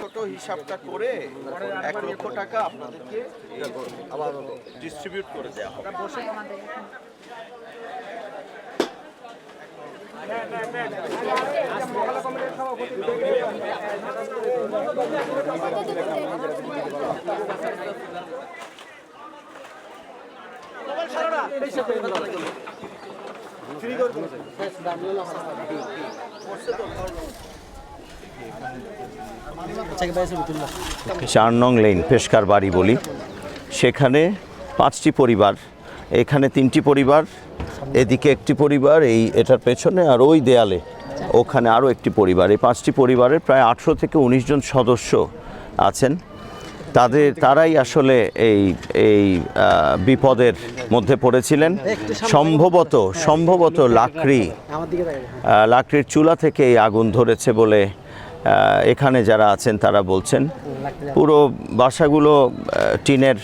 ছোট হিসাবটা করে 1 লক্ষ টাকা আপনাদেরকে আবার ডিস্ট্রিবিউট করে দেওয়া হবে। চার নং লেন পেশকার বাড়ি বলি, সেখানে 5টি পরিবার, এখানে 3টি পরিবার, এদিকে একটি পরিবার, এটার পেছনে, আর ওই দেয়ালে ওখানে আরও একটি পরিবার। এই 5টি পরিবারের প্রায় 18 থেকে 19 জন সদস্য আছেন। তারাই আসলে এই বিপদের মধ্যে পড়েছিলেন। সম্ভবত লাকড়ির চুলা থেকে এই আগুন ধরেছে বলে এখানে যারা আছেন তারা বলছেন। পুরো বাসাগুলো টিনের,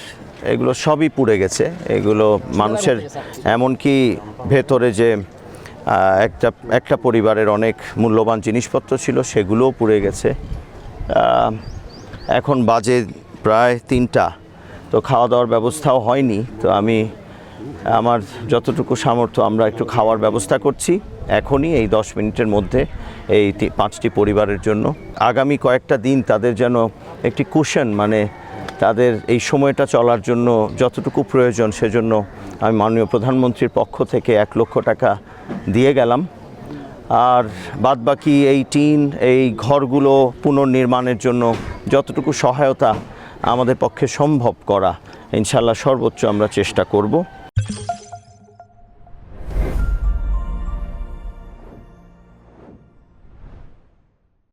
এগুলো সবই পুড়ে গেছে। এগুলো মানুষের, এমনকি ভেতরে যে একটা পরিবারের অনেক মূল্যবান জিনিসপত্র ছিল সেগুলোও পুড়ে গেছে। এখন বাজে প্রায় 3টা, তো খাওয়া দাওয়ার ব্যবস্থাও হয়নি। তো আমার যতটুকু সামর্থ্য আমরা একটু খাওয়ার ব্যবস্থা করছি এখনই, এই 10 মিনিটের মধ্যে, এই 5টি পরিবারের জন্য। আগামী কয়েকটা দিন তাদের যেন একটি কুশন, মানে তাদের এই সময়টা চলার জন্য যতটুকু প্রয়োজন, সেজন্য আমি মাননীয় প্রধানমন্ত্রীর পক্ষ থেকে 1 লক্ষ টাকা দিয়ে গেলাম। আর বাদবাকি এই টিন, এই ঘরগুলো পুনর্নির্মাণের জন্য যতটুকু সহায়তা আমাদের পক্ষে সম্ভব করা, ইনশাআল্লাহ সর্বোচ্চ আমরা চেষ্টা করব।